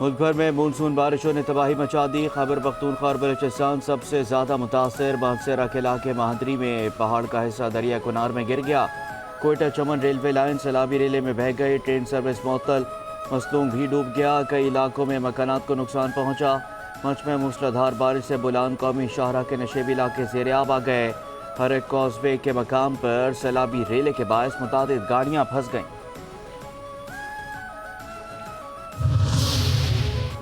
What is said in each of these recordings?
मुल्क भर में मानसून बारिशों ने तबाही मचा दी। खैबर पख्तूनख्वा और बलूचिस्तान सबसे ज़्यादा मुतासर। बांसरा के इलाके महादरी में पहाड़ का हिस्सा दरिया कुनार में गिर गया। कोयटा चमन रेलवे लाइन सैलाबी रेले में बह गई। ट्रेन सर्विस मुअत्तल। मसलूम भी डूब गया। कई इलाकों में मकानात को नुकसान पहुँचा। मच में मूसलाधार बारिश से बुलान कौमी शाहरा के नशेबी इलाके ज़ेर-ए-आब आ गए। हर एक कॉजवे के मकाम पर सैलाबी रेले के बायस मुतादिद गाड़ियाँ फंस गईं।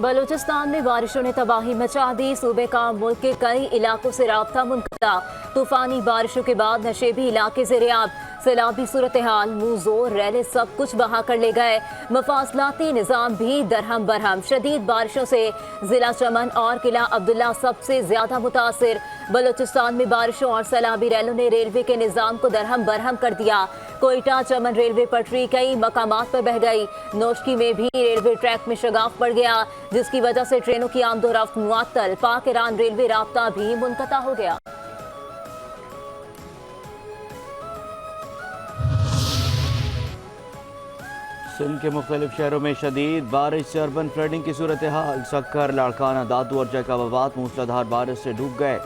बलूचिस्तान में बारिशों ने तबाही मचा दी। सूबे का मुल्क के कई इलाकों से राब्ता मुनक़ता। तूफानी बारिशों के बाद नशेबी इलाके ज़ेर-ए-आब। सैलाबी सूरत हाल, मुँह जोर रैले सब कुछ बहा कर ले गए। मफासलाती निज़ाम भी दरहम बरहम। शदीद बारिशों से जिला चमन और किला अब्दुल्ला सबसे ज्यादा मुतासिर। बलूचिस्तान में बारिशों और सैलाबी रैलों ने रेलवे के निज़ाम को दरहम बरहम कर दिया। कोयटा चमन रेलवे पटरी कई मकामात पर बह गई। नोशकी में भी रेलवे ट्रैक में शगाफ पड़ गया, जिसकी वजह से ट्रेनों की आमदोरफ्त मुअत्तल। पाक ईरान रेलवे राब्ता भी मुनक़ता हो गया। सिंध के मुख्तलिफ शहरों में शदीद बारिश से अर्बन फ्लडिंग की सूरत हाल। सक्कर, लाड़काना, दादू और जैकाबाद मूसलाधार बारिश से डूब गए।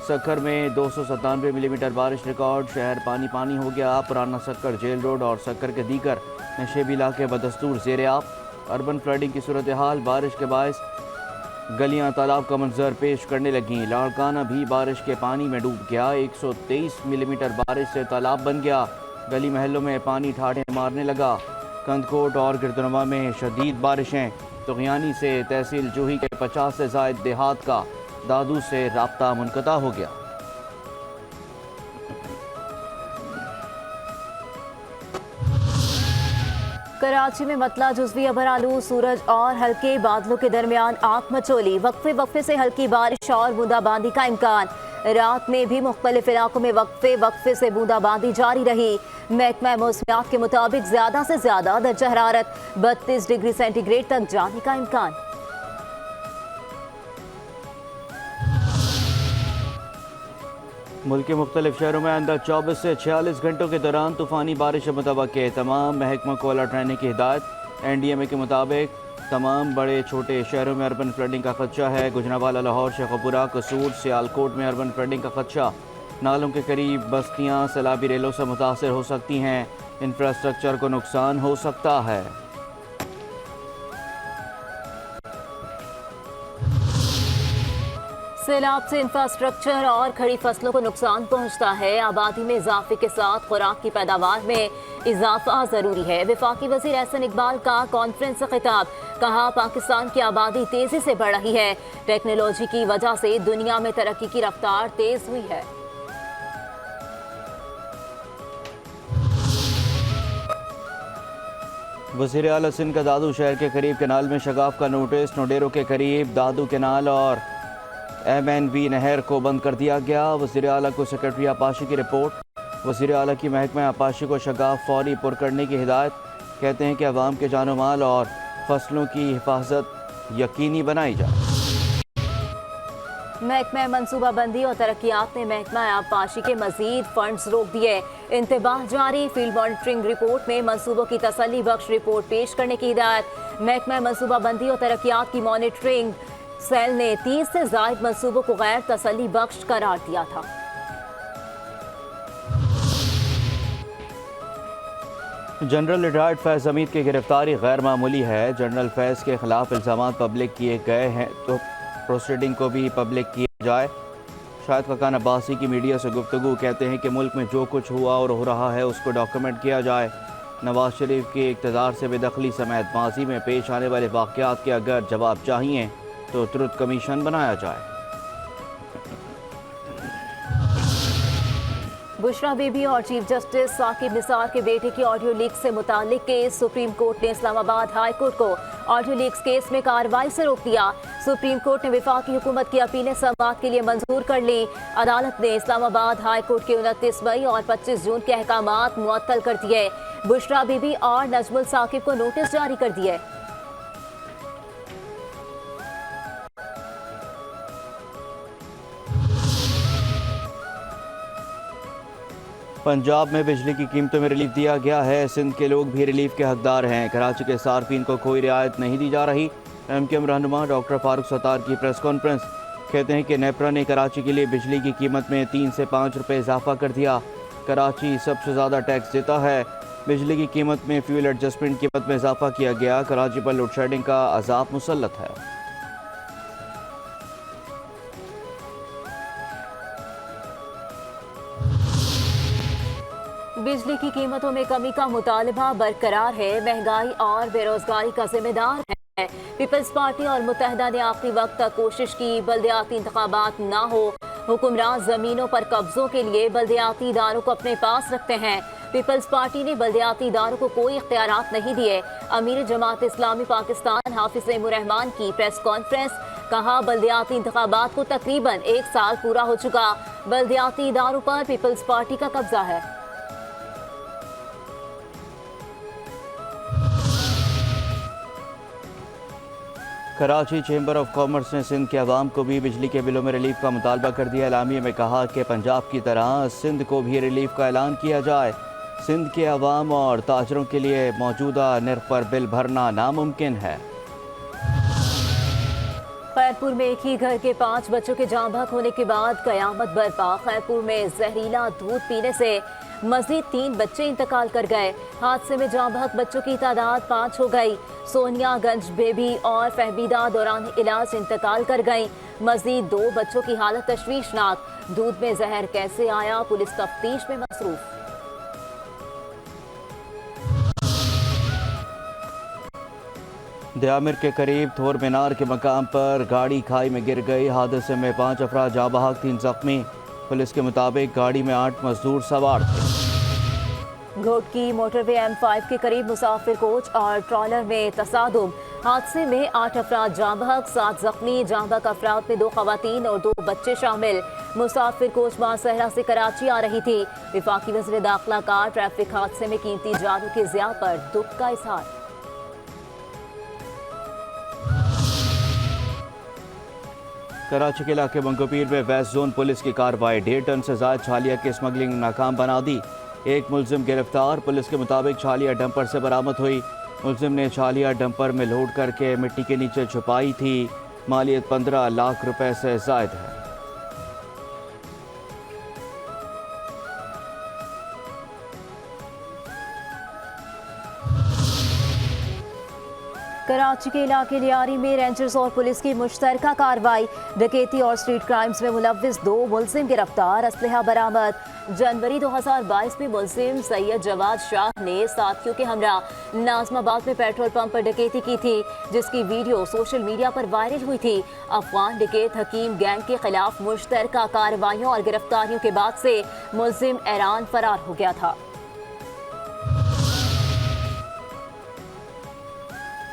सक्कर में 297 मिलीमीटर बारिश रिकॉर्ड। शहर पानी पानी हो गया। पुराना सक्कर, जेल रोड और सक्कर के दीगर नशेबी इलाके बदस्तूर ज़ेर-ए-आब। अर्बन फ्लडिंग की सूरत हाल। बारिश के बायस गलियां तालाब का मंजर पेश करने लगीं। लाड़काना भी बारिश के पानी में डूब गया। 123 मिलीमीटर बारिश से तालाब बन गया। गली महलों में पानी ठाठे मारने लगा। कंदकोट और गिरदनवा में शदीद बारिशें। तुगयानी से तहसील जूही के 50 से ज़ायद देहात का दादू से राब्ता मुनक़ता हो गया। कराची में मतला जुज़वी अबर आलू सूरज और हल्के बादलों के दरमियान आग मचोली। वक्फे वक्फे से हल्की बारिश और बूंदाबांदी का इम्कान। रात में भी मुख्तलिफ इलाकों में वक्फे वक्फे से बूंदाबांदी जारी रही। महकमा मौसमियात के मुताबिक ज्यादा से ज्यादा दर्जा हरारत 32 डिग्री सेंटीग्रेड तक जाने का इम्कान। मुल्क के मुख्तलिफ शहरों में अंदर 24 से 46 घंटों के दौरान तूफ़ानी बारिश मुतवक्के। तमाम महकमा को अलर्ट रहने की हिदायत। NDMA के मुताबिक तमाम बड़े छोटे शहरों में अर्बन फ्लडिंग का खदशा है। गुजरांवाला, लाहौर, शेखपुरा, कसूर, सियालकोट में अर्बन फ्लडिंग का खदशा। नालों के करीब बस्तियां सैलाबी रेलों से मुतासर हो सकती हैं। इंफ्रास्ट्रक्चर को नुकसान हो सकता है। सैलाब से इंफ्रास्ट्रक्चर और खड़ी फसलों को नुकसान पहुंचता है। आबादी में इजाफे के साथ खुराक की पैदावार में इजाफा जरूरी है। वफाकी वज़ीर एहसन इकबाल का कॉन्फ्रेंस से खिताब। कहा, पाकिस्तान की आबादी तेजी से बढ़ रही है। टेक्नोलॉजी की वजह से दुनिया में तरक्की की रफ्तार तेज हुई है। वज़ीर आला सिंध का दादू शहर के करीब केनाल में शगाफ का नोटिस। नोडेरों के करीब दादू केनाल और MNB नहर को बंद कर दिया गया। वज़ीर आला को सेक्रेटरी आपाशी की रिपोर्ट। वज़ीर आला की महकमा आपाशी को शगाफ फौरी पुर करने की हिदायत। कहते हैं कि अवाम के जानो माल और फसलों की हिफाजत यकीनी बनाई जाए। महकमा मनसूबाबंदी और तरक्यात ने महकमा आपाशी के मजीद फंड्स रोक दिए। इंतबाह जारी। फील्ड मॉनिटरिंग रिपोर्ट में मनसूबों की तसल्ली बख्श रिपोर्ट पेश करने की हिदायत। महकमा मनसूबाबंदी और तरक्यात की मॉनिटरिंग सेल ने 30 से ज़ायद मनसूबों को गैर तसल्ली बख्श करार दिया था। जनरल रिटायर्ड फैज़ हमीद की गिरफ्तारी गैर मामूली है। जनरल फैज़ के खिलाफ इल्ज़ामात पब्लिक किए गए हैं तो प्रोसीडिंग को भी पब्लिक किया जाए। शाहिद खकान अब्बासी की मीडिया से गुफ्तगू। कहते हैं कि मुल्क में जो कुछ हुआ और हो रहा है उसको डॉक्यूमेंट किया जाए। नवाज शरीफ की इक़्तिदार से बेदखली समेत माजी में पेश आने वाले वाक़यात के अगर जवाब चाहिए तो ट्रुथ कमीशन बनाया जाए। बुशरा बीबी और चीफ जस्टिस साकिब निसार के बेटे की ऑडियो लीक से मुतालिक केस। सुप्रीम कोर्ट ने इस्लामाबाद हाई कोर्ट को ऑडियो लीक्स केस में कार्रवाई से रोक दिया। सुप्रीम कोर्ट ने वफाकी हुकूमत की अपीलें समाअत के लिए मंजूर कर ली। अदालत ने इस्लामाबाद हाई कोर्ट के 29 मई और 25 जून के अहकामात मुअत्तल कर दिए। बुशरा बीबी और नजमुल साकिब को नोटिस जारी कर दिए। पंजाब में बिजली की कीमतों में रिलीफ दिया गया है। सिंध के लोग भी रिलीफ के हकदार हैं। कराची के सार्फिन को कोई रियायत नहीं दी जा रही। MKM रहनुमा डॉक्टर फारूक सत्तार की प्रेस कॉन्फ्रेंस। कहते हैं कि नेपरा ने कराची के लिए बिजली की कीमत में 3 से 5 रुपये इजाफा कर दिया। कराची सबसे ज़्यादा टैक्स देता है। बिजली की कीमत में फ्यूल एडजस्टमेंट कीमत में इजाफा किया गया। कराची पर लोड शेडिंग का अजाब मुसल्लत है। बिजली की कीमतों में कमी का मुतालबा बरकरार है। महंगाई और बेरोजगारी का जिम्मेदार है। पीपल्स पार्टी और मुत्तहदा ने आखिरी वक्त तक कोशिश की बल्दियाती इंतखाबात ना हो। हुक्मरान जमीनों पर कब्जों के लिए बल्दियाती इदारों को अपने पास रखते हैं। पीपल्स पार्टी ने बल्दियाती इदारों को कोई इख्तियारात नहीं दिए। अमीर जमात इस्लामी पाकिस्तान हाफिज तैमूर रहमान की प्रेस कॉन्फ्रेंस। कहा, बल्दियाती इंतखाबात को तकरीबन 1 साल पूरा हो चुका। बल्दियाती इदारों पर पीपल्स पार्टी का कब्जा है। कराची चैम्बर ऑफ कॉमर्स ने सिंध के अवाम को भी बिजली के बिलों में रिलीफ का मुतालबा कर दिया। एलामिया में कहा कि पंजाब की तरह सिंध को भी रिलीफ का ऐलान किया जाए। सिंध के अवाम और ताजरों के लिए मौजूदा नर्ख पर बिल भरना नामुमकिन है। खैरपुर में एक ही घर के 5 बच्चों के जाँ बहक होने के बाद कयामत बरपा। खैरपुर में जहरीला दूध पीने से मजीद 3 बच्चे इंतकाल कर गए। हादसे में जाँ बहक बच्चों की तादाद 5 हो गई। सोनियागंज बेबी और फहमीदा दौरान इलाज इंतकाल कर गईं। मजीद 2 बच्चों की हालत तशवीशनाक। दूध में जहर कैसे आया, पुलिस तफ्तीश में मसरूफ। दयामिर के करीब थोर मीनार के मकाम पर गाड़ी खाई में गिर गई। हादसे में 5 अफराद जाँ बहक, 3 जख्मी। पुलिस के मुताबिक गाड़ी में 8 मजदूर सवार थे। घोटकी मोटरवे M5 के करीब मुसाफिर कोच और ट्रॉलर में तसादुम। हादसे में 8 अफराद जाँ बहक, 7 जख्मी। जाँ बहक अफराद में 2 खवातीन और 2 बच्चे शामिल। मुसाफिर कोच मासहरा से कराची आ रही थी। वफाकी वज़ीर दाखिला का ट्रैफिक हादसे में कीमती जानों के ज़िया पर दुख का इजहार। कराची के इलाके बंगोपीर में वेस्ट जोन पुलिस की कार्रवाई। 1.5 टन से ज्यादा छालिया की स्मगलिंग नाकाम बना दी। 1 मुलजिम गिरफ्तार। पुलिस के मुताबिक छालिया डंपर से बरामद हुई। मुलजिम ने छालिया डंपर में लोड करके मिट्टी के नीचे छुपाई थी। मालियत 15 लाख रुपए से जायद है। कराची के इलाके लियारी में रेंजर्स और पुलिस की मुश्तरका कार्रवाई। डकैती और स्ट्रीट क्राइम्स में मुलव्विस 2 मुलजिम गिरफ्तार। असलहा बरामद। जनवरी 2022 में मुलजिम सैयद जवाद शाह ने साथियों के हमरा नाजमाबाद में पेट्रोल पंप पर डकैती की थी, जिसकी वीडियो सोशल मीडिया पर वायरल हुई थी। अफगान डकैत हकीम गैंग के खिलाफ मुश्तरका कार्रवाइयों और गिरफ्तारियों के बाद से मुलजिम ईरान फरार हो गया था।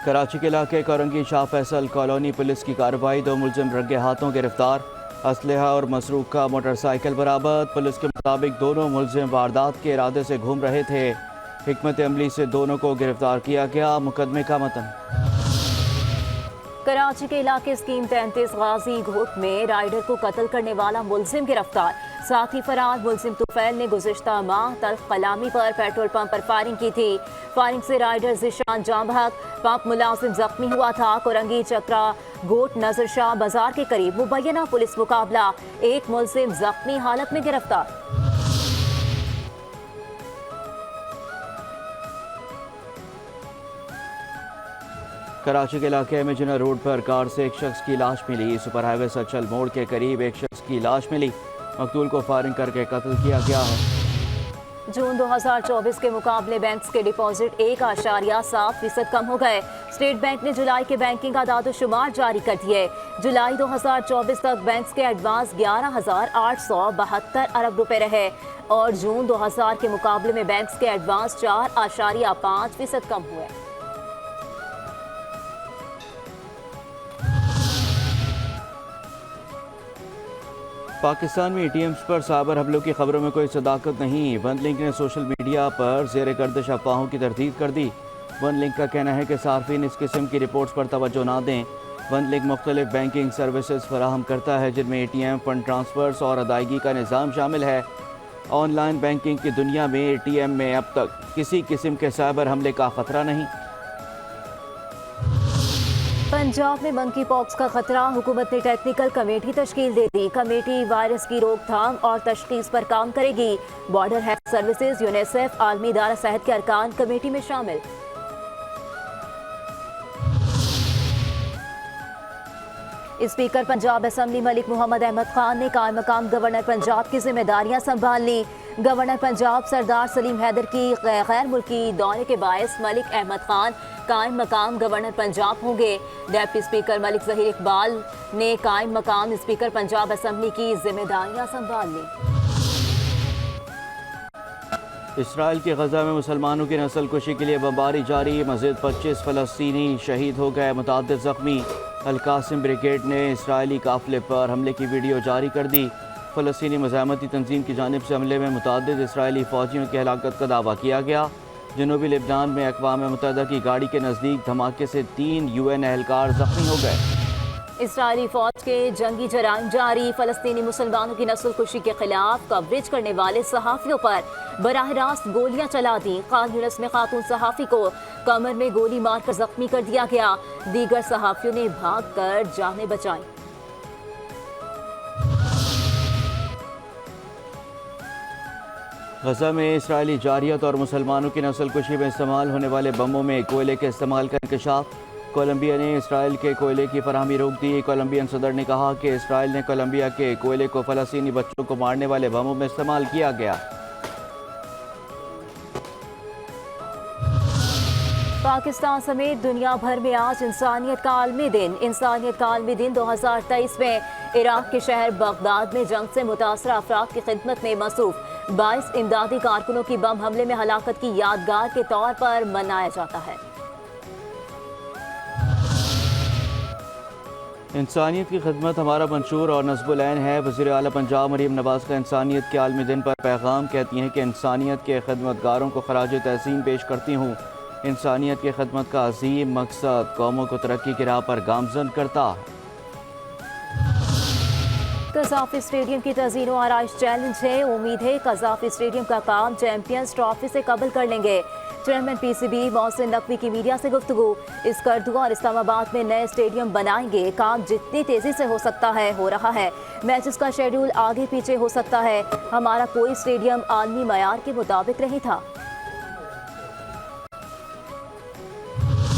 कराची के इलाके कोरंगी शाह फैसल कॉलोनी पुलिस की कार्रवाई। 2 मुलजिम रंगे हाथों गिरफ्तार। असलहा और मसरूका मोटरसाइकिल बरामद। पुलिस के मुताबिक दोनों मुलजिम वारदात के इरादे से घूम रहे थे। हिकमत अमली से दोनों को गिरफ्तार किया गया। मुकदमे का मतन। कराची के इलाके स्कीम 33 गाजी घोट में राइडर को कत्ल करने वाला मुलजिम गिरफ्तार। साथ ही फरार मुलजिम तुफैल ने गुज़िश्ता माह तल्ख कलामी पर पेट्रोल पंप पर फायरिंग की थी। फायरिंग से राइडर जिशान जाँ बहक, पंप मुलाजिम जख्मी हुआ था। कोरंगी चक्रा गोट नजर शाह बाजार के करीब मुबैना पुलिस मुकाबला। 1 मुलजिम जख्मी हालत में गिरफ्तार। कराची के इलाके में जिना रोड पर कार से एक शख्स की लाश मिली। सुपर हाईवे सचल मोड़ के करीब एक शख्स की लाश मिली। मकतूल को फायरिंग करके कत्ल किया गया है। जून 2024 के मुकाबले बैंक्स के डिपॉजिट 1.7% कम हो गए। स्टेट बैंक ने जुलाई के बैंकिंग आदाद-ओ-शुमार जारी कर दिए। जुलाई 2024 तक बैंक्स के एडवांस 11,872 अरब रुपए रहे और जून 2000 के मुकाबले में बैंक्स के एडवांस 4.5% कम हुए। पाकिस्तान में ATMs पर साइबर हमलों की खबरों में कोई सदाकत नहीं। वन लिंक ने सोशल मीडिया पर ज़ेर गर्दिश अफवाहों की तरदीद कर दी। वन लिंक का कहना है कि सार्फिन इस किस्म की रिपोर्ट्स पर तवज्जो ना दें। वन लिंक मुख्तलिफ बैंकिंग सर्विसेज फराहम करता है, जिनमें ATM, फंड ट्रांसफ़र्स और अदायगी का निज़ाम शामिल है। ऑनलाइन बैंकिंग की दुनिया में ATM में अब तक किसी किस्म के साइबर हमले का ख़तरा नहीं। पंजाब में मंकी पॉक्स का खतरा, हुकूमत ने टेक्निकल कमेटी तश्कील दे दी। कमेटी वायरस की रोकथाम और तशखीस पर काम करेगी। बॉर्डर हेल्थ सर्विसेज, यूनिसेफ, आलमी इदारा सेहत के अरकान कमेटी में शामिल। स्पीकर पंजाब असम्बली मलिक मोहम्मद अहमद खान ने कायम मकाम गवर्नर पंजाब की जिम्मेदारियां संभाल ली। गवर्नर पंजाब सरदार सलीम हैदर की गैर मुल्की दौरे के बायस मलिक अहमद खान कायम मकाम गवर्नर पंजाब होंगे। डिप्टी स्पीकर मलिक जहीर इकबाल ने कायम मकाम स्पीकर पंजाब असम्बली की जिम्मेदारियां संभाल ली। इसराइल के गजा में मुसलमानों की नस्ल कुशी के लिए बमबारी जारी, मज़ीद 25 फ़लस्तीनी शहीद हो गए, मुतअद्दिद ज़ख्मी। अल-कासिम ब्रिगेड ने इसराइली काफिले पर हमले की वीडियो जारी कर दी। फ़लस्तीनी मज़ाहमती तंजीम की जानिब से हमले में मुतअद्दिद इसराइली फ़ौजियों की हलाकत का दावा किया गया। जनूबी लेबनान में अक़वाम मुत्तहिदा की गाड़ी के नज़दीक धमाके से 3 UN एहलकार ज़ख्मी हो गए। इसराइली फौज के जंगी जराइम जारी, फ़लस्तीनी मुसलमानों की नस्ल कुशी के खिलाफ कवरेज करने वाले सहाफ़ियों पर बराह रास्त गोलियां चला दी। खान यूनिस में खातून सहाफ़ी को कमर में गोली मारकर जख्मी कर दिया गया। दीगर सहाफ़ियों ने भाग कर जानें बचाई। गजा में इसराइली जारियत और मुसलमानों की नस्ल कुशी में इस्तेमाल होने वाले बमों में कोयले के इस्तेमाल का इंकशाफ। कोलंबिया ने इसराइल के कोयले की फराहमी रोक दी। कोलंबियन सदर ने कहा कि इसराइल ने कोलंबिया के कोयले को फ़लस्तीनी बच्चों को मारने वाले बमों में इस्तेमाल किया गया। पाकिस्तान समेत दुनिया भर में आज इंसानियत का आलमी दिन। इंसानियत का आलमी दिन 2023 में इराक के शहर बगदाद में जंग से मुतासर अफराद की खिदमत में मसरूफ 22 इमदादी कारकुनों की बम हमले में हलाकत की यादगार के तौर पर मनाया जाता है। इंसानियत की खिदमत हमारा मंशूर और नस्बुल ऐन है। वज़ीर आला पंजाब मरीम नवाज़ का इंसानियत के आलमी दिन पर पैगाम, कहती हैं कि इंसानियत के खिदमतगारों को खराज तहसीन पेश करती हूँ। इंसानियत की खिदमत का अजीम मकसद कौमों को तरक्की की राह पर गामजन करता है। कज़ाफ़ी स्टेडियम की तज़ीन व आराइश चैलेंज है। उम्मीद है कज़ाफ़ी स्टेडियम का काम चैंपियंस ट्रॉफी से कबल कर लेंगे। चेयरमैन PCB मोहसिन नकवी की मीडिया से गुफ्तगू। स्कर्दू और इस्लामाबाद में नए स्टेडियम बनाएंगे। काम जितनी तेजी से हो सकता है हो रहा है। मैचेस का शेड्यूल आगे पीछे हो सकता है। हमारा कोई स्टेडियम आलमी मयार के मुताबिक नहीं था।